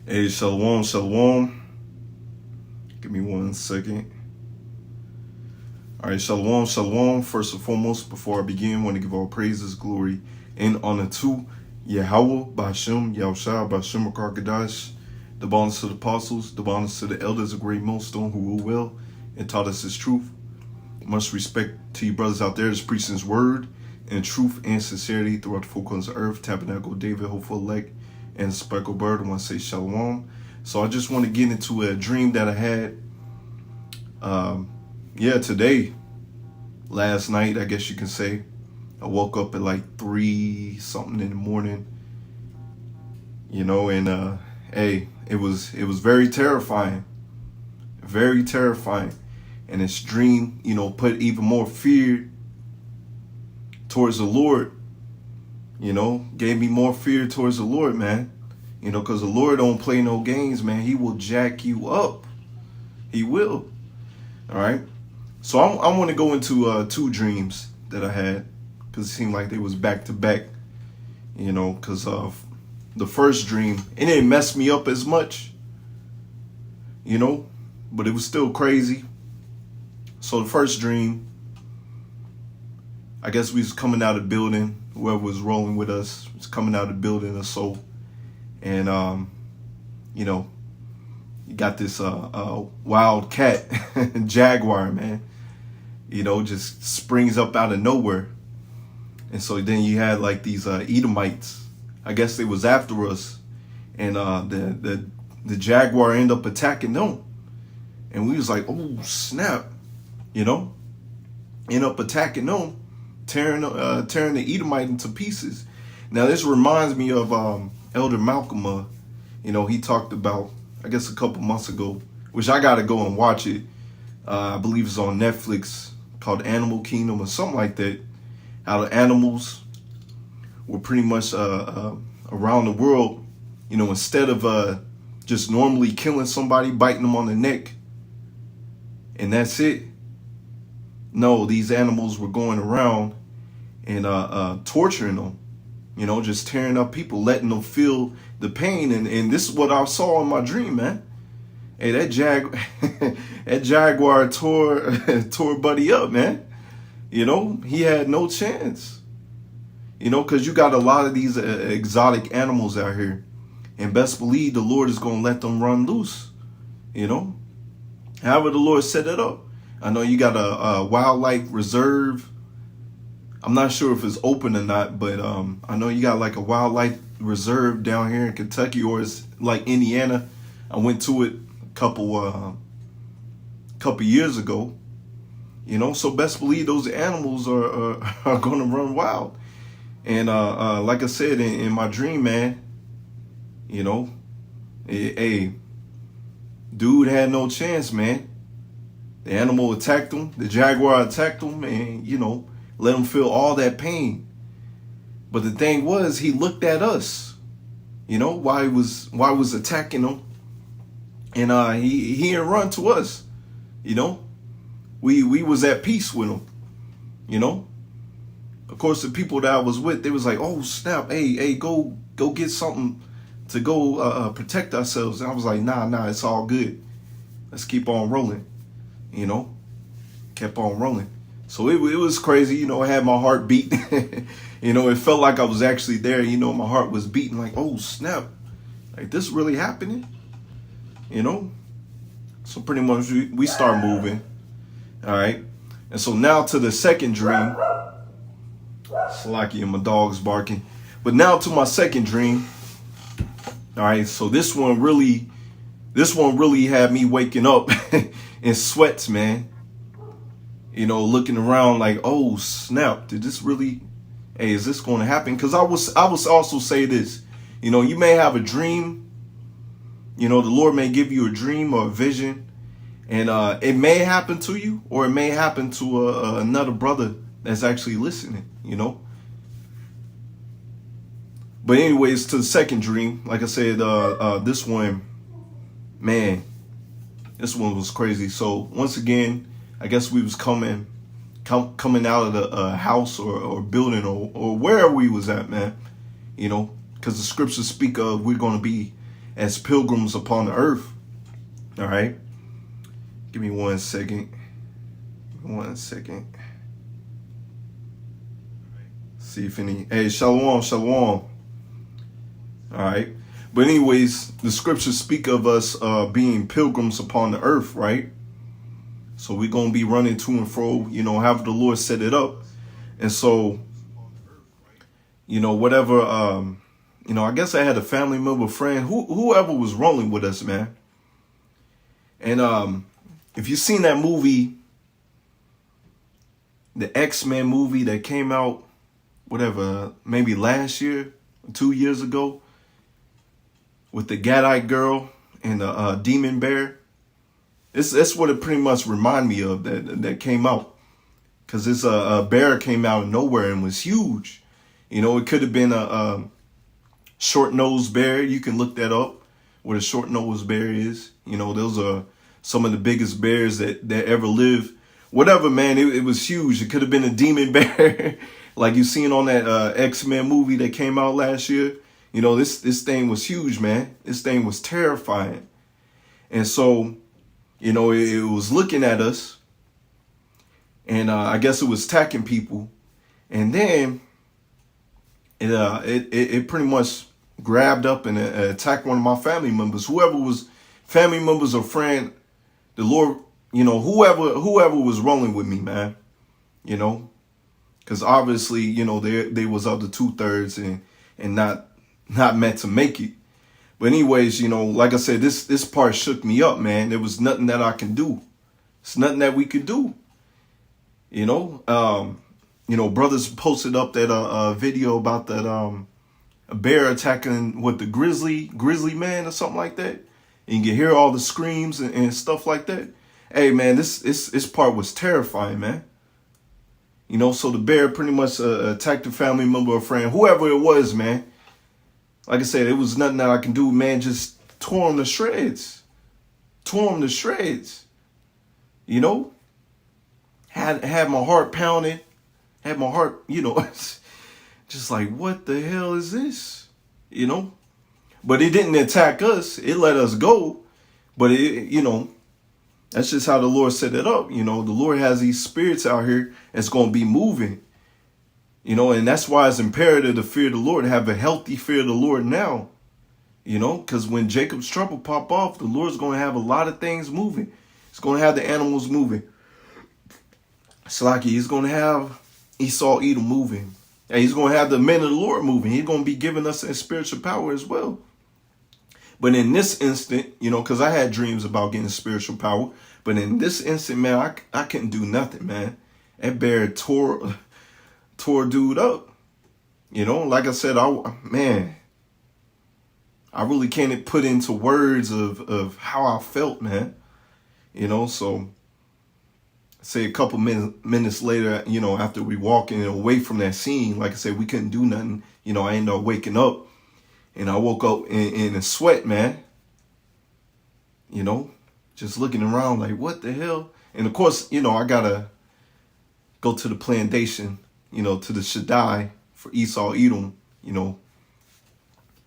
Hey, shalom, shalom. Give me 1 second. All right, shalom, shalom. First and foremost, before I begin, I want to give all praises, glory, and honor to Yahweh, Ba'ashem, Yahushua, Ba'ashem, Rakakadash, the bonus to the apostles, the bonus to the elders, a great millstone who rule well and taught us his truth. Much respect to you brothers out there that's preaching his word in truth and sincerity throughout the four corners of earth. Tabernacle, David, hopeful elect, and speckled bird. I want to say shalom. So I just want to get into a dream that I had. Today, last night, I guess you can say. I woke up at like 3 something in the morning, and hey, it was very terrifying, and this dream, put even more fear towards the Lord. Gave me more fear towards the Lord, man. Because the Lord don't play no games, man. He will jack you up. He will. All right. So I want to go into 2 dreams that I had, because it seemed like they was back to back. Because of the first dream, it didn't mess me up as much. But it was still crazy. So the first dream, I guess we was coming out of the building. Whoever was rolling with us was coming out of the building or so. And, you got this wild cat, jaguar, man, just springs up out of nowhere. And so then you had like these Edomites. I guess they was after us. And the jaguar ended up attacking them. And we was like, oh, snap, end up attacking them. Tearing the Edomite into pieces. Now this reminds me of Elder Malcolm. He talked about, I guess, a couple months ago, which I gotta go and watch it. I believe it's on Netflix, called Animal Kingdom or something like that. How the animals were pretty much around the world. Instead of just normally killing somebody, biting them on the neck, and that's it. No, these animals were going around and torturing them, just tearing up people, letting them feel the pain. And this is what I saw in my dream, man. Hey, that jaguar tore Buddy up, man. He had no chance. Because you got a lot of these exotic animals out here. And best believe the Lord is going to let them run loose. However the Lord set it up. I know you got a wildlife reserve. I'm not sure if it's open or not, but I know you got like a wildlife reserve down here in Kentucky, or it's like Indiana. I went to it a couple years ago. So best believe those animals are going to run wild. And like I said in my dream, man, hey, dude had no chance, man. The animal attacked him. The jaguar attacked him, and, let him feel all that pain. But the thing was, he looked at us, while he was attacking him. And he didn't run to us, We was at peace with him, Of course, the people that I was with, they was like, oh, snap, hey, go get something to go protect ourselves. And I was like, nah, it's all good. Let's keep on rolling. Kept on rolling. So it was crazy, I had my heart beat. It felt like I was actually there. My heart was beating like, oh, snap. Like, this really happening? So pretty much we start moving. All right. And so now to the second dream. Slacky and my dog's barking. But now to my second dream. All right. So this one really had me waking up in sweats, man. Looking around like, oh, snap. Did this really, is this going to happen? Because I was also say this, you may have a dream, the Lord may give you a dream or a vision, and it may happen to you, or it may happen to another brother that's actually listening, But anyways, to the second dream, like I said, this one, man, this one was crazy. So once again, I guess we was coming coming out of the house or building or wherever we was at, man, because because the scriptures speak of we're going to be as pilgrims upon the earth. All right. Give me 1 second. 1 second. See if any. Hey, shalom, shalom. All right. But anyways, the scriptures speak of us being pilgrims upon the earth, right? So we're going to be running to and fro, you know, however the Lord set it up. And so, you know, whatever, you know, I guess I had a family member, friend, whoever was rolling with us, man. And if you've seen that movie, the X-Men movie that came out, whatever, maybe last year, 2 years ago, with the Gadite girl and the demon bear, that's what it pretty much reminded me of that came out. Because this bear came out of nowhere and was huge. You know, it could have been a short-nosed bear. You can look that up, what a short-nosed bear is. You know, those are some of the biggest bears that ever lived. Whatever, man, it was huge. It could have been a demon bear, like you seen on that X-Men movie that came out last year. You know, this thing was huge, man. This thing was terrifying. And so, you know, it was looking at us. And I guess it was attacking people. And then it pretty much grabbed up and attacked one of my family members. Whoever was family members or friend, the Lord, you know, whoever was rolling with me, man. You know, because obviously, you know, they was of the 2/3 and not meant to make it. But anyways, you know, like I said, this part shook me up, man. There was nothing that I can do. It's nothing that we could do. You know, brothers posted up that video about that a bear attacking the grizzly man or something like that. And you can hear all the screams and stuff like that. Hey, man, this part was terrifying, man. You know, so the bear pretty much attacked a family member or friend, whoever it was, man. Like I said, it was nothing that I can do, man. Just tore him to shreds. Tore him to shreds. You know? Had my heart pounding. Had my heart, you know, just like, what the hell is this? You know? But it didn't attack us. It let us go. But, you know, that's just how the Lord set it up. You know, the Lord has these spirits out here that's going to be moving. You know, and that's why it's imperative to fear the Lord, have a healthy fear of the Lord now. You know, because when Jacob's trouble pop off, the Lord's going to have a lot of things moving. He's going to have the animals moving. It's like he's going to have Esau, Edom moving. And he's going to have the men of the Lord moving. He's going to be giving us a spiritual power as well. But in this instant, you know, because I had dreams about getting spiritual power. But in this instant, man, I couldn't do nothing, man. That bear tore dude up. You know, like I said, I really can't put into words of how I felt, man. You know, so say a couple minutes later, you know, after we walking away from that scene, like I said, we couldn't do nothing. You know, I ended up waking up and I woke up in a sweat, man. You know, just looking around like, what the hell? And of course, you know, I gotta go to the plantation, you know, to the Shaddai for Esau, Edom, you know.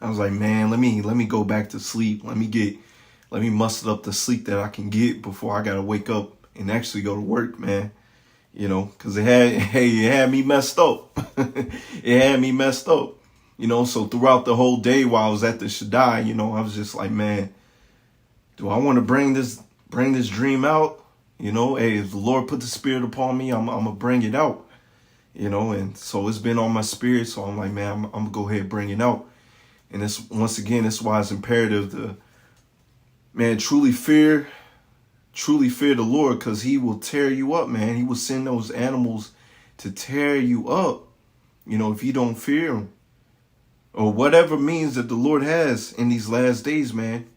I was like, man, let me go back to sleep. Let me muster up the sleep that I can get before I gotta wake up and actually go to work, man. You know, because it had me messed up. It had me messed up. You know, so throughout the whole day while I was at the Shaddai, you know, I was just like, man, do I want to bring this dream out? You know, hey, if the Lord put the spirit upon me, I'm gonna bring it out. You know, and so it's been on my spirit. So I'm like, man, I'm gonna go ahead and bring it out. And it's, once again, that's why it's imperative to, man, truly fear the Lord, because he will tear you up, man. He will send those animals to tear you up, you know, if you don't fear him. Or whatever means that the Lord has in these last days, man.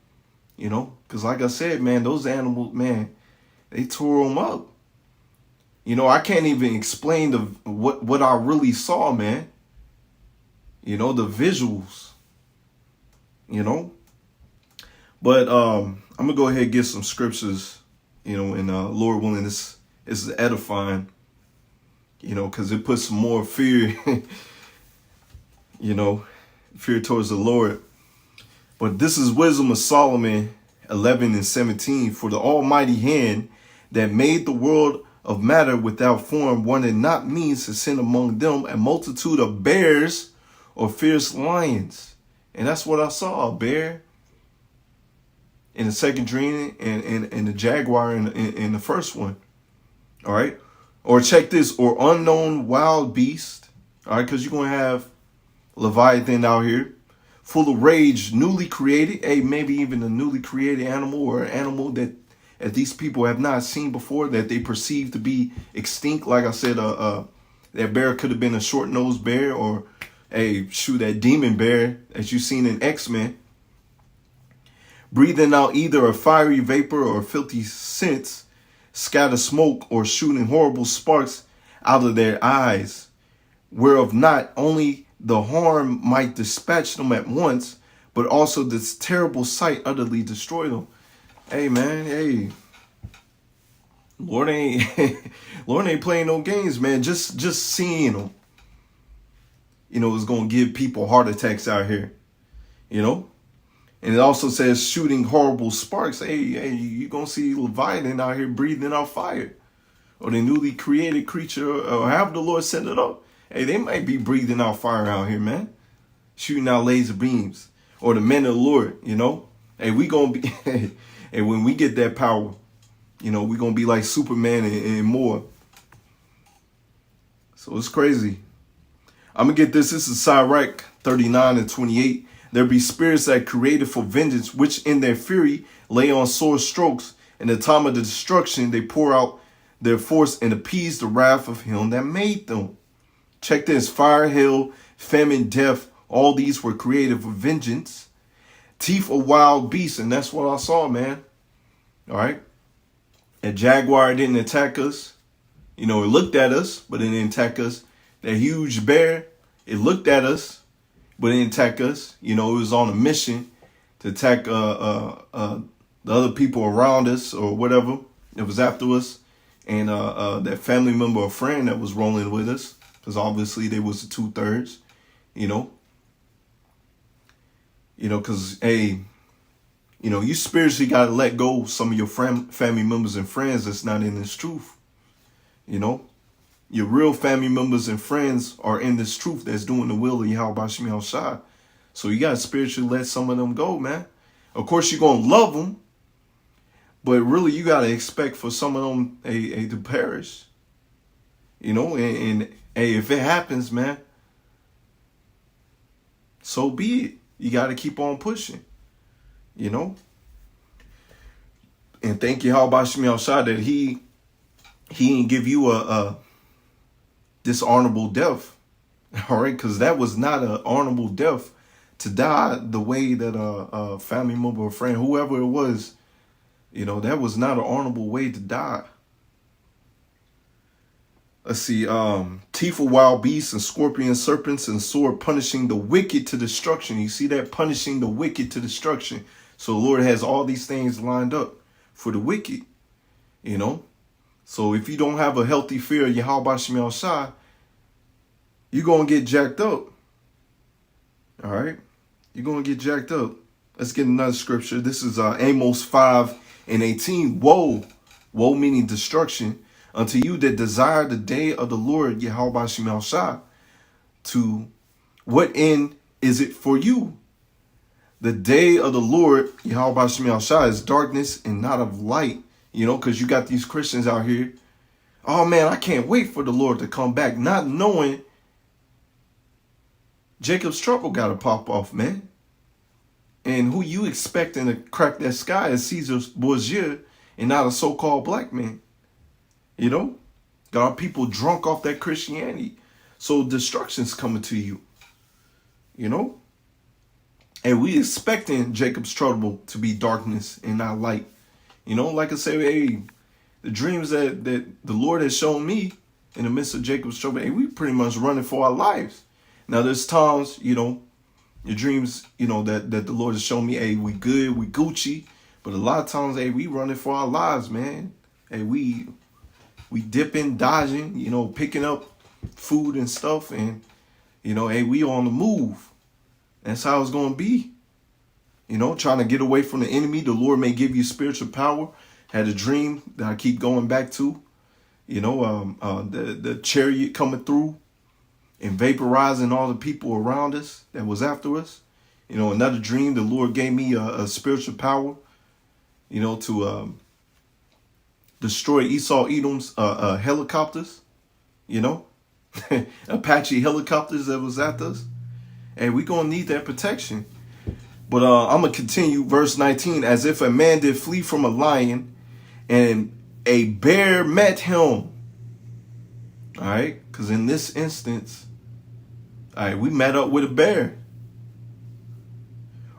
You know, because like I said, man, those animals, man, they tore them up. You know, I can't even explain what I really saw, man. You know, the visuals. You know. But I'm going to go ahead and get some scriptures, you know, and Lord willing, this is edifying, you know, because it puts some more fear, you know, Fear towards the Lord. But this is wisdom of Solomon 11:17. For the almighty hand that made the world of matter without form wanted not means to send among them a multitude of bears or fierce lions. And that's what I saw, a bear in the second dream and the jaguar in the first one. All right. Or check this, or unknown wild beast. All right, because you're going to have Leviathan out here, full of rage, newly created. Hey, maybe even a newly created animal or an animal that these people have not seen before, that they perceive to be extinct. Like I said, that bear could have been a short-nosed bear, or that demon bear as you've seen in X-Men. Breathing out either a fiery vapor or filthy scents, scatter smoke or shooting horrible sparks out of their eyes, whereof not only the harm might dispatch them at once, but also this terrible sight utterly destroy them. Hey man, hey, Lord ain't playing no games, man. Just seeing them, is gonna give people heart attacks out here, And it also says shooting horrible sparks. Hey, you gonna see Leviathan out here breathing out fire, or the newly created creature, or however the Lord set it up. Hey, they might be breathing out fire out here, man, shooting out laser beams, or the men of the Lord. Hey, we gonna be, and when we get that power, we gonna be like Superman and more. So it's crazy. I'm gonna get this. This is Sirach 39:28. There be spirits that created for vengeance, which in their fury lay on sore strokes. In the time of the destruction, they pour out their force and appease the wrath of him that made them. Check this. Fire, hail, famine, death, all these were created for vengeance. Teeth of wild beasts, and that's what I saw, man. All right. A jaguar didn't attack us. It looked at us, but it didn't attack us. That huge bear, it looked at us, but it didn't attack us. It was on a mission to attack the other people around us or whatever that was after us. And that family member or friend that was rolling with us, because obviously they was the 2/3, because, hey, you spiritually got to let go of some of your family members and friends that's not in this truth. Your real family members and friends are in this truth that's doing the will of YASHAMIAHLA. So you got to spiritually let some of them go, man. Of course, you're going to love them, but really you got to expect for some of them to perish. And hey, if it happens, man, so be it. You got to keep on pushing, And thank you, YASHAMIAHLA, that he didn't give you a dishonorable death. All right, because that was not an honorable death to die the way that a family member or friend, whoever it was, that was not an honorable way to die. Let's see, teeth of wild beasts and scorpions, serpents, and sword, punishing the wicked to destruction. You see that? Punishing the wicked to destruction. So the Lord has all these things lined up for the wicked, So if you don't have a healthy fear of YASHAMIAHLA, you're going to get jacked up. All right? You're going to get jacked up. Let's get another scripture. This is Amos 5:18. Woe, woe meaning destruction, unto you that desire the day of the Lord YASHAMIAHLA. To what end is it for you? The day of the Lord YASHAMIAHLA is darkness and not of light. Because you got these Christians out here. Oh, man, I can't wait for the Lord to come back. Not knowing Jacob's trouble got to pop off, man. And who you expecting to crack that sky is Caesar Borgia and not a so-called black man. Got our people drunk off that Christianity. So destruction's coming to you. And we expecting Jacob's trouble to be darkness and not light. Like I say, hey, the dreams that the Lord has shown me in the midst of Jacob's trouble, hey, we pretty much running for our lives. Now, there's times, your dreams, that the Lord has shown me, hey, we good, we Gucci. But a lot of times, hey, we running for our lives, man. Hey, we dipping, dodging, picking up food and stuff. And, hey, we on the move. That's how it's going to be. You know, trying to get away from the enemy. The Lord may give you spiritual power. Had a dream that I keep going back to. You know, the chariot coming through and vaporizing all the people around us that was after us. You know, another dream, the Lord gave me a spiritual power, you know, to destroy Esau Edom's helicopters, you know, Apache helicopters that was after us. And we're going to need that protection. But I'm going to continue verse 19. As if a man did flee from a lion and a bear met him. All right. Because in this instance, all right, we met up with a bear.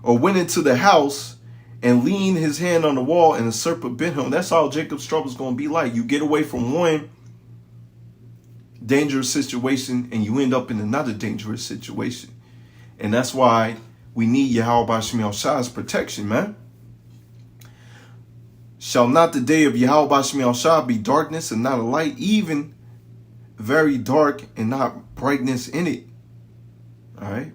Or went into the house and leaned his hand on the wall and a serpent bit him. That's all Jacob's trouble is going to be like. You get away from one dangerous situation and you end up in another dangerous situation. And that's why we need YASHAMIAHLA's protection, man. Shall not the day of YASHAMIAHLA be darkness and not a light, even very dark and not brightness in it? All right.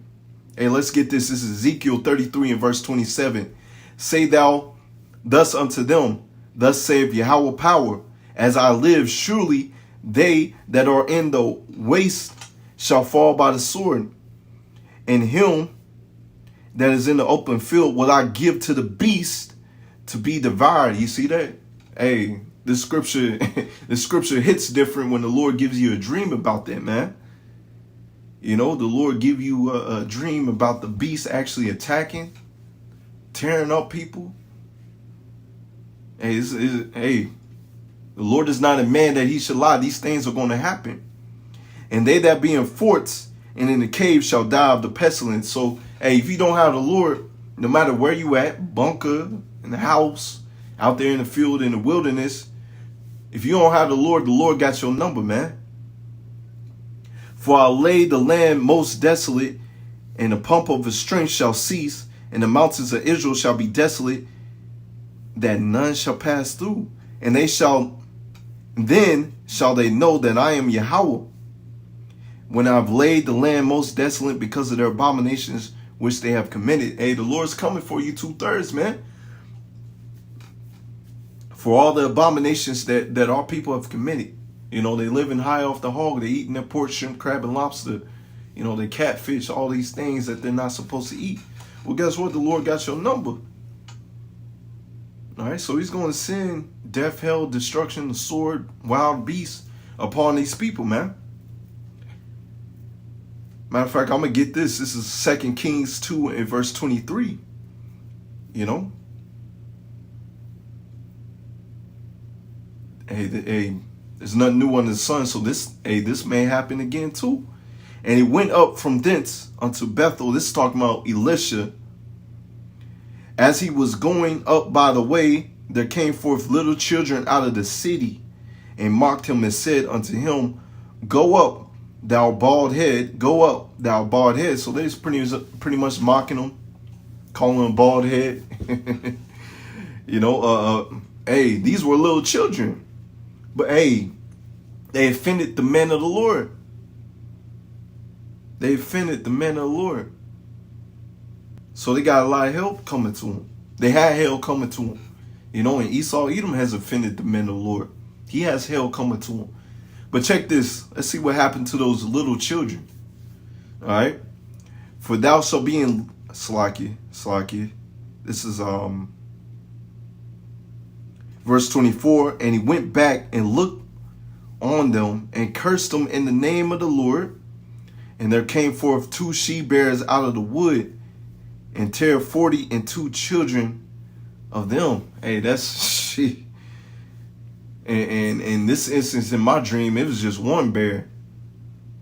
Hey, let's get this. This is Ezekiel 33 and verse 27. Say thou thus unto them, thus saith Yahweh power, as I live, surely they that are in the waste shall fall by the sword, and him that is in the open field will I give to the beast to be devoured. You see that? Hey, this scripture, the scripture hits different when the Lord gives you a dream about that, man. You know, the Lord give you a dream about the beast actually attacking, tearing up people. Hey, the Lord is not a man that he should lie. These things are going to happen. And they that be in forts and in the cave shall die of the pestilence. So, hey, if you don't have the Lord, no matter where you at, bunker, in the house, out there in the field, in the wilderness, if you don't have the Lord got your number, man. For I'll lay the land most desolate, and the pump of his strength shall cease, and the mountains of Israel shall be desolate, that none shall pass through. And then shall they know that I am Yahweh, when I've laid the land most desolate because of their abominations which they have committed. Hey, the Lord's coming for you 2/3, man. For all the abominations that our people have committed. You know, they living high off the hog. They eating their pork, shrimp, crab, and lobster. You know, they catfish, all these things that they're not supposed to eat. Well, guess what? The Lord got your number. All right, so he's going to send death, hell, destruction, the sword, wild beasts upon these people, man. Matter of fact, I'm going to get this. This is 2 Kings 2 and verse 23. You know? Hey, there's nothing new under the sun, so this may happen again too. And he went up from thence unto Bethel. This is talking about Elisha. As he was going up by the way, there came forth little children out of the city, and mocked him and said unto him, Go up, thou bald head. Go up, thou bald head. So they're pretty much mocking him, calling him bald head. You know, hey, these were little children. But hey, they offended the men of the Lord. They offended the men of the Lord. So they got a lot of help coming to them. They had hell coming to them. You know, and Esau Edom has offended the men of the Lord. He has hell coming to him. But check this. Let's see what happened to those little children. All right. For thou shalt be in Slakia. This is verse 24, and he went back and looked on them and cursed them in the name of the Lord. And there came forth 2 she-bears out of the wood and tear 42 children of them. Hey, that's she. And in this instance, in my dream, it was just one bear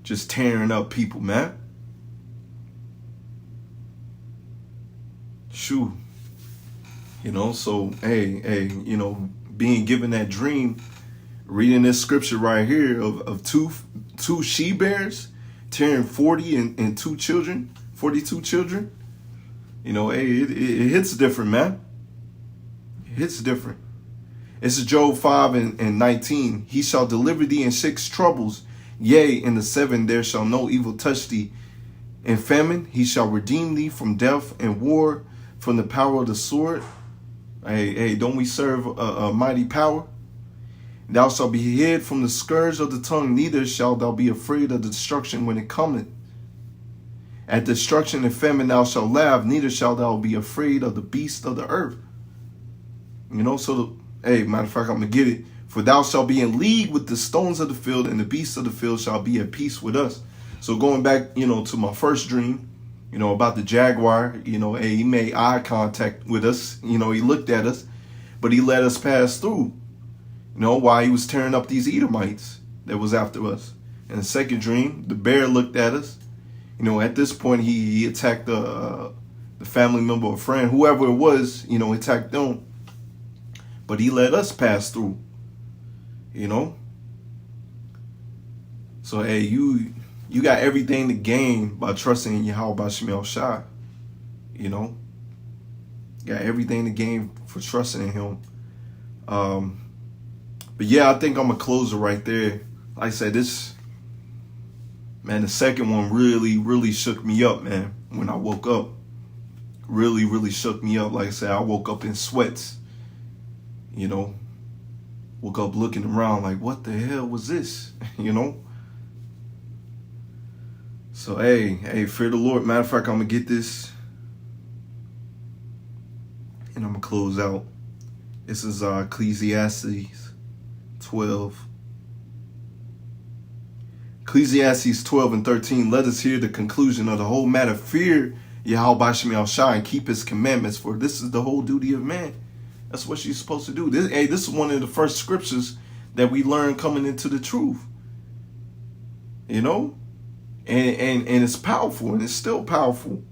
just tearing up people, man. Shoo. You know, so, hey, you know, being given that dream, reading this scripture right here of two she-bears tearing 42 children, you know, hey, it hits different, man. It hits different. This is Job 5 and 19. He shall deliver thee in 6 troubles. Yea, in the 7 there shall no evil touch thee. and famine. He shall redeem thee from death and war, from the power of the sword. Hey, don't we serve a mighty power? Thou shalt be hid from the scourge of the tongue, neither shalt thou be afraid of the destruction when it cometh. At destruction and famine thou shalt laugh, neither shalt thou be afraid of the beast of the earth. You know, so, hey, matter of fact, I'm going to get it. For thou shalt be in league with the stones of the field, and the beasts of the field shall be at peace with us. So going back, you know, to my first dream, you know, about the jaguar, you know, hey, he made eye contact with us. You know, he looked at us, but he let us pass through. You know, while he was tearing up these Edomites that was after us. In the second dream, the bear looked at us. You know, at this point, he attacked the family member or friend, whoever it was, you know, attacked them. But he let us pass through, you know. So, hey, you got everything to gain by trusting in YASHAMIAHLA. You know, you got everything to gain for trusting in him. But yeah, I think I'm going to close it right there. Like I said, man, the second one really shook me up, man, when I woke up. Really shook me up. Like I said, I woke up in sweats, you know. Woke up looking around like, what the hell was this, you know? So, hey, fear the Lord. Matter of fact, I'm going to get this, and I'm going to close out. This is Ecclesiastes 12. Ecclesiastes 12 and 13. Let us hear the conclusion of the whole matter. Fear YASHAMIAHLA and keep his commandments, for this is the whole duty of man. That's what you're supposed to do. This is one of the first scriptures that we learn coming into the truth. You know? And it's powerful, and it's still powerful.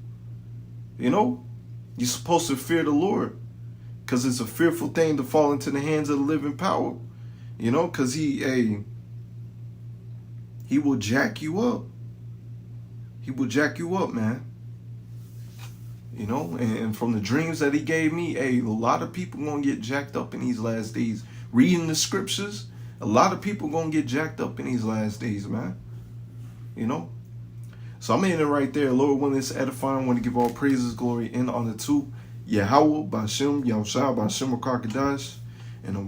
You know? You're supposed to fear the Lord, because it's a fearful thing to fall into the hands of the living power. You know, because he will jack you up. He will jack you up, man. You know, and from the dreams that he gave me, a lot of people going to get jacked up in these last days. Reading the scriptures, a lot of people going to get jacked up in these last days, man. You know? So I'm ending right there. Lord, when it's edifying, I want to give all praises, glory, and honor to Yahweh, Bashem, Yahushua, Bashem, Rakadash, and the